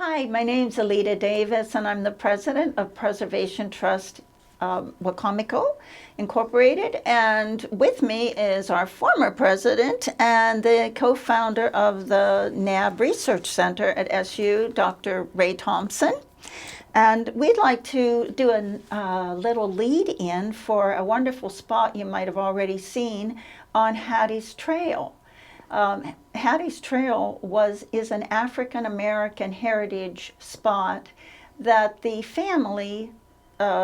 Hi, my name's Alita Davis, and I'm the president of Preservation Trust Wacomico Incorporated. And with me is our former president and the co-founder of the NAB Research Center at SU, Dr. Ray Thompson. And we'd like to do a little lead-in for a wonderful spot you might have already seen on Hatties Trail. Hatties Trail is an African American heritage spot that the family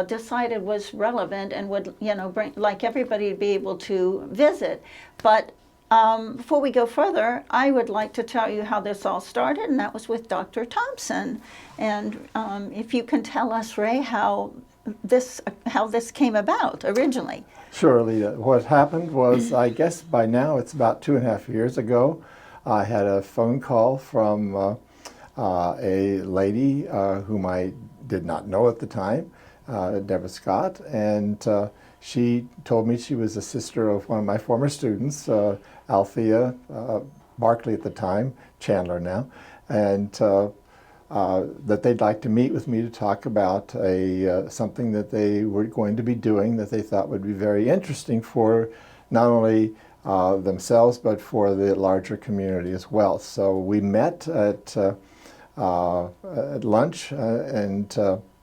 decided was relevant and would, bring like everybody to be able to visit. But before we go further, I would like to tell you how this all started, and that was with Dr. Thompson. And if you can tell us, Ray, how this came about originally. Sure, Lita. What happened was, I guess by now it's about 2.5 years ago, I had a phone call from a lady whom I did not know at the time, Deborah Scott, and she told me she was a sister of one of my former students, Althea Barkley at the time, Chandler now, and that they'd like to meet with me to talk about something that they were going to be doing that they thought would be very interesting for not only themselves but for the larger community as well. So we met at lunch and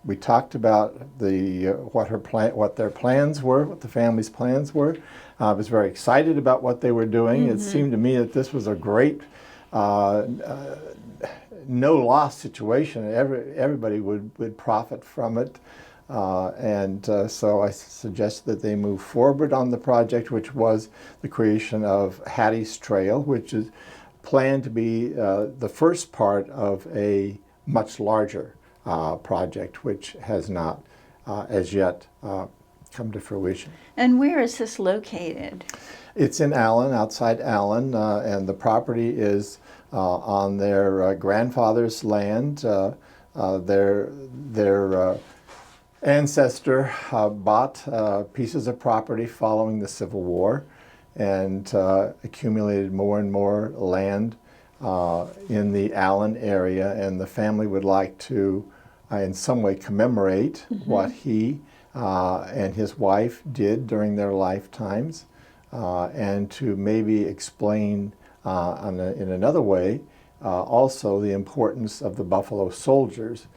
we talked about what their plans were, what the family's plans were. I was very excited about what they were doing. Mm-hmm. It seemed to me that this was a great no-loss situation. Everybody would profit from it. So I suggested that they move forward on the project, which was the creation of Hatties Trail, which is planned to be the first part of a much larger project, which has not as yet come to fruition. And where is this located? It's in Allen, outside Allen, and the property is on their grandfather's land. Their ancestor bought pieces of property following the Civil War and accumulated more and more land in the Allen area, and the family would like to in some way commemorate mm-hmm. what he and his wife did during their lifetimes, and to maybe explain in another way also the importance of the Buffalo Soldiers,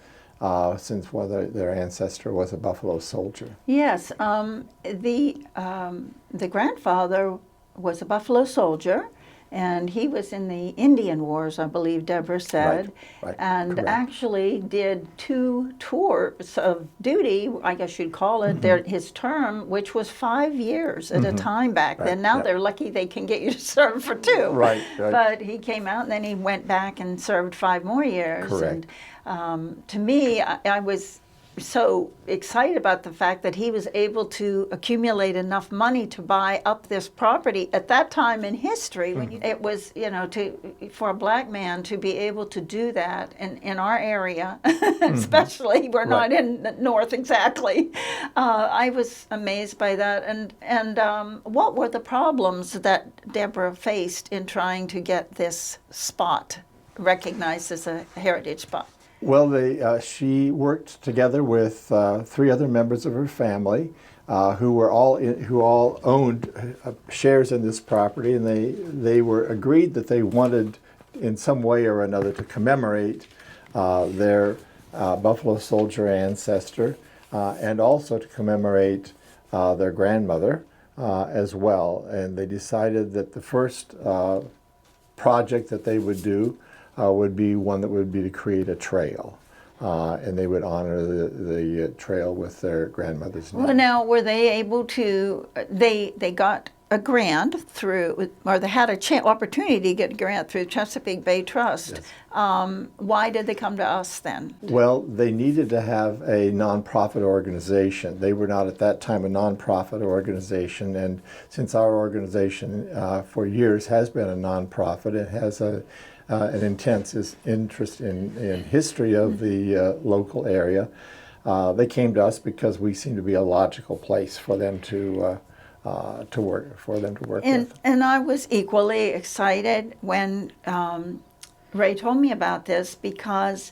since their ancestor was a Buffalo soldier. Yes, the grandfather was a Buffalo soldier, and he was in the Indian Wars, I believe Deborah said, right, and correct. Actually did 2 tours of duty, I guess you'd call it, mm-hmm. his term, which was 5 years at mm-hmm. a time back then. Now they're lucky they can get you to serve for 2. Right. But he came out and then he went back and served 5 more years. Correct. And to me, I was so excited about the fact that he was able to accumulate enough money to buy up this property at that time in history. Mm-hmm. When it was, for a black man to be able to do that in our area, mm-hmm. especially, we're not in the north exactly. I was amazed by that. And what were the problems that Deborah faced in trying to get this spot recognized as a heritage spot? Well, she worked together with 3 other members of her family who all owned shares in this property, and they were agreed that they wanted in some way or another to commemorate their Buffalo Soldier ancestor and also to commemorate their grandmother as well. And they decided that the first project that they would do would be one that would be to create a trail, and they would honor the trail with their grandmother's name. Well, now, were they able to, they got a grant through, or they had an opportunity to get a grant through Chesapeake Bay Trust. Yes. Why did they come to us then? Well, they needed to have a nonprofit organization. They were not at that time a nonprofit organization, and since our organization for years has been a nonprofit, it has an intense interest in history of the local area. They came to us because we seemed to be a logical place for them to work with. And I was equally excited when Ray told me about this, because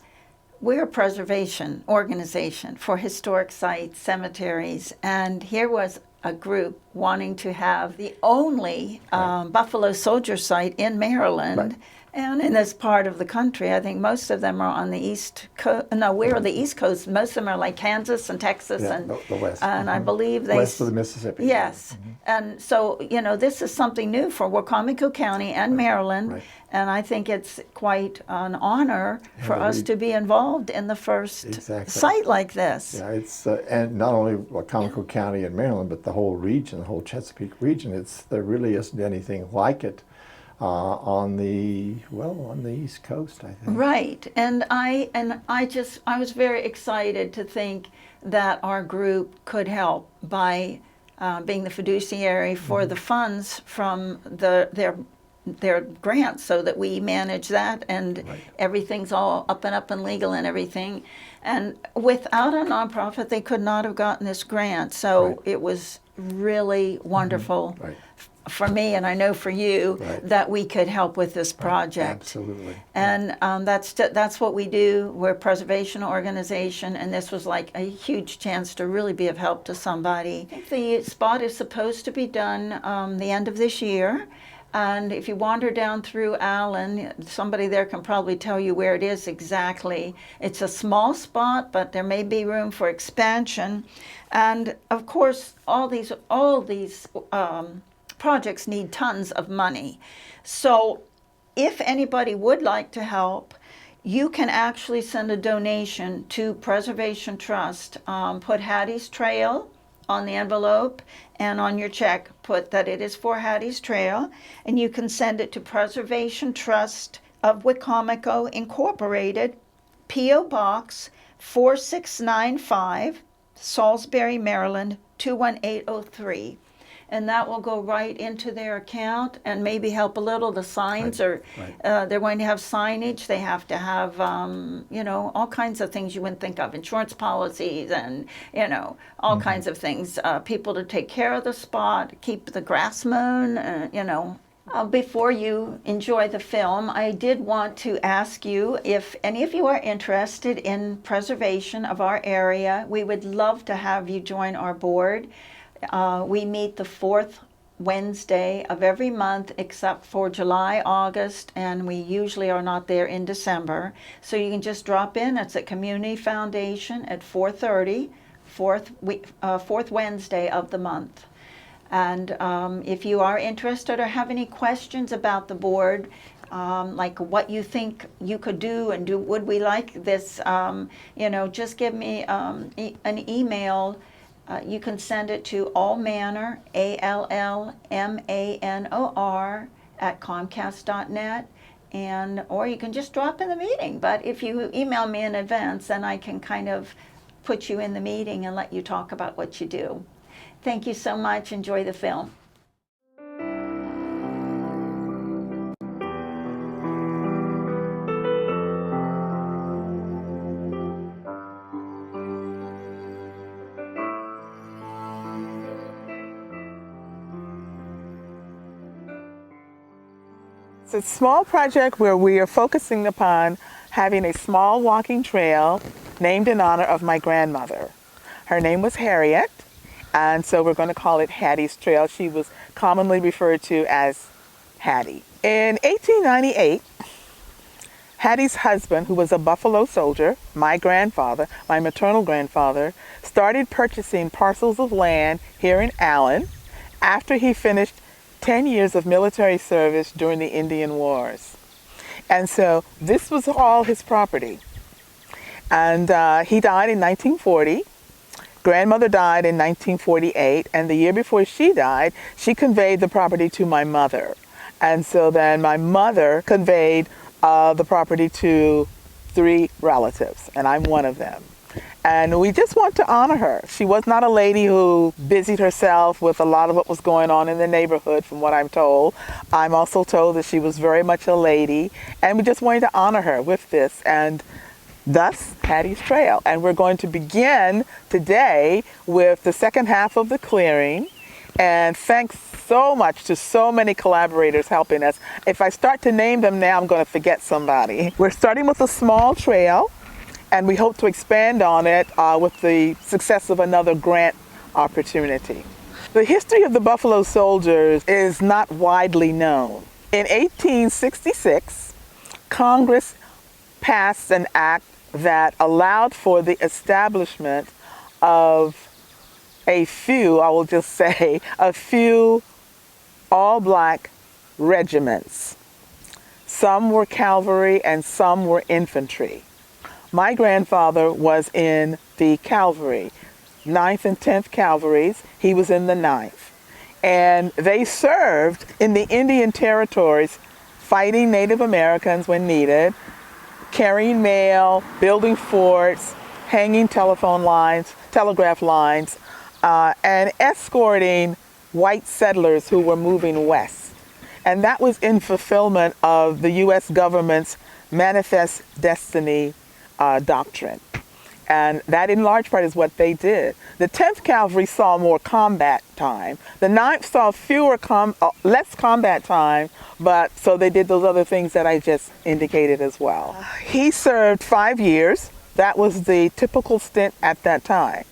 We're a preservation organization for historic sites, cemeteries, and here was a group wanting to have the only Buffalo Soldier site in Maryland. Right. And in this part of the country, I think most of them are on the East Coast. No, we're on the East Coast. Most of them are like Kansas and Texas Yeah, and the West. And I believe they West of the Mississippi. Yes, and so this is something new for Wacomico County and Maryland, right. and I think it's quite an honor for the us to be involved in the first Exactly. site like this. Yeah, it's and not only Wacomico County in Maryland, but the whole region, the whole Chesapeake region. There really isn't anything like it on the East Coast, I think. Right, and I was very excited to think that our group could help by being the fiduciary for the funds from their grants, so that we manage that, and everything's all up and legal and everything. And without a nonprofit, they could not have gotten this grant. So it was really wonderful for me, and I know for you, that we could help with this project. Absolutely. And that's what we do. We're a preservation organization, and this was like a huge chance to really be of help to somebody. I think the spot is supposed to be done the end of this year. And if you wander down through Allen, somebody there can probably tell you where it is exactly. It's a small spot, but there may be room for expansion. And of course, all these projects need tons of money. So if anybody would like to help, you can actually send a donation to Preservation Trust. Put Hatties Trail on the envelope, and on your check put that it is for Hatties Trail, and you can send it to Preservation Trust of Wacomico Incorporated, P.O. Box 4695, Salisbury, Maryland 21803. And that will go right into their account and maybe help a little. The signs they're going to have signage. They have to have, all kinds of things you wouldn't think of, insurance policies and, all kinds of things. People to take care of the spot, keep the grass mown, Before you enjoy the film, I did want to ask you if any of you are interested in preservation of our area. We would love to have you join our board. We meet the fourth Wednesday of every month except for July, August, and we usually are not there in December. So you can just drop in. It's at Community Foundation at 4:30, fourth Wednesday of the month. And if you are interested or have any questions about the board, like what you think you could do and would we like this, just give me an email. You can send it to allmanor, ALLMANOR, @comcast.net, or you can just drop in the meeting. But if you email me in advance, then I can kind of put you in the meeting and let you talk about what you do. Thank you so much. Enjoy the film. It's a small project where we are focusing upon having a small walking trail named in honor of my grandmother. Her name was Harriet, and so we're going to call it Hattie's Trail. She was commonly referred to as Hattie. In 1898, Hattie's husband, who was a Buffalo soldier, my grandfather, my maternal grandfather, started purchasing parcels of land here in Allen after he finished 10 years of military service during the Indian Wars. And so this was all his property. And he died in 1940. Grandmother died in 1948, and the year before she died, she conveyed the property to my mother. And so then my mother conveyed the property to 3 relatives, and I'm one of them. And we just want to honor her. She was not a lady who busied herself with a lot of what was going on in the neighborhood, from what I'm told. I'm also told that she was very much a lady, and we just wanted to honor her with this, and thus Hattie's Trail. And we're going to begin today with the second half of the clearing. And thanks so much to so many collaborators helping us. If I start to name them now, I'm going to forget somebody. We're starting with a small trail. and we hope to expand on it with the success of another grant opportunity. The history of the Buffalo Soldiers is not widely known. In 1866, Congress passed an act that allowed for the establishment of a few, I will just say, a few all-black regiments. Some were cavalry and some were infantry. My grandfather was in the cavalry, 9th and 10th Cavalries. He was in the 9th. And they served in the Indian territories, fighting Native Americans when needed, carrying mail, building forts, hanging telephone lines, telegraph lines, and escorting white settlers who were moving west. And that was in fulfillment of the U.S. government's Manifest Destiny doctrine. And that in large part is what they did. The 10th Cavalry saw more combat time. The 9th saw less combat time, but so they did those other things that I just indicated as well. He served 5 years. That was the typical stint at that time.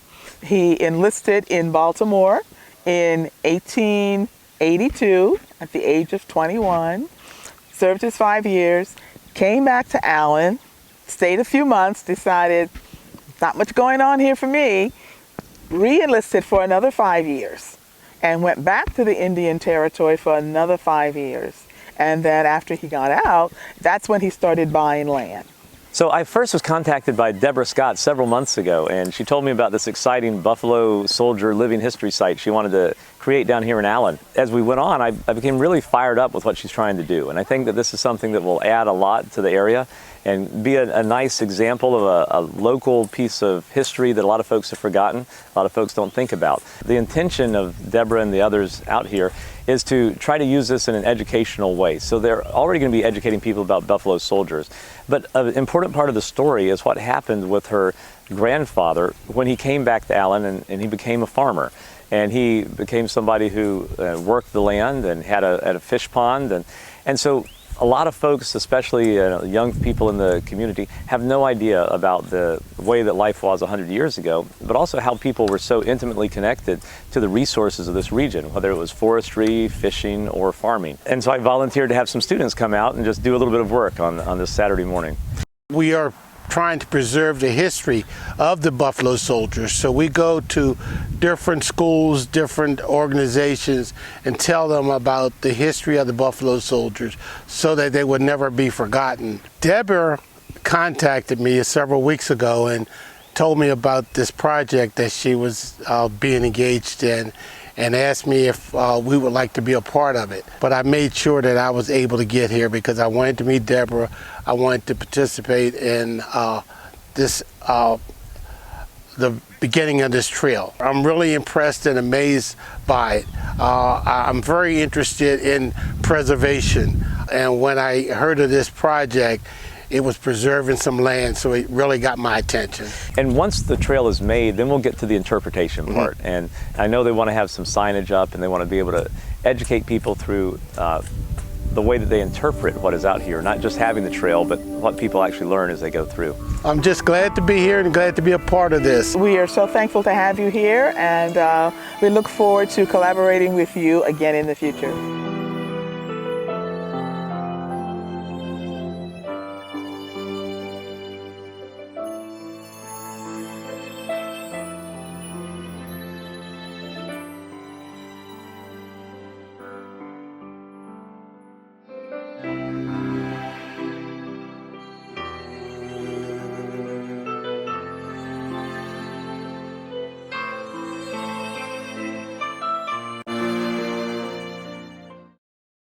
He enlisted in Baltimore in 1882 at the age of 21, served his 5 years, came back to Allen, stayed a few months, decided not much going on here for me, re-enlisted for another 5 years and went back to the Indian Territory for another 5 years. And then after he got out, that's when he started buying land. So I first was contacted by Deborah Scott several months ago, and she told me about this exciting Buffalo Soldier living history site she wanted to create down here in Allen. As we went on, I became really fired up with what she's trying to do, and I think that this is something that will add a lot to the area and be a nice example of a local piece of history that a lot of folks have forgotten, a lot of folks don't think about. The intention of Deborah and the others out here is to try to use this in an educational way. So they're already going to be educating people about Buffalo Soldiers. But an important part of the story is what happened with her grandfather when he came back to Allen and he became a farmer. And he became somebody who worked the land and had a fish pond. And so a lot of folks, especially young people in the community, have no idea about the way that life was 100 years ago, but also how people were so intimately connected to the resources of this region, whether it was forestry, fishing, or farming. And so I volunteered to have some students come out and just do a little bit of work on this Saturday morning. We are trying to preserve the history of the Buffalo Soldiers. So we go to different schools, different organizations, and tell them about the history of the Buffalo Soldiers so that they would never be forgotten. Deborah contacted me several weeks ago and told me about this project that she was being engaged in and asked me if we would like to be a part of it. But I made sure that I was able to get here because I wanted to meet Deborah. I wanted to participate in the beginning of this trail. I'm really impressed and amazed by it. I'm very interested in preservation, and when I heard of this project, it was preserving some land, so it really got my attention. And once the trail is made, then we'll get to the interpretation part. And I know they want to have some signage up and they want to be able to educate people through the way that they interpret what is out here, not just having the trail, but what people actually learn as they go through. I'm just glad to be here and glad to be a part of this. We are so thankful to have you here, and we look forward to collaborating with you again in the future.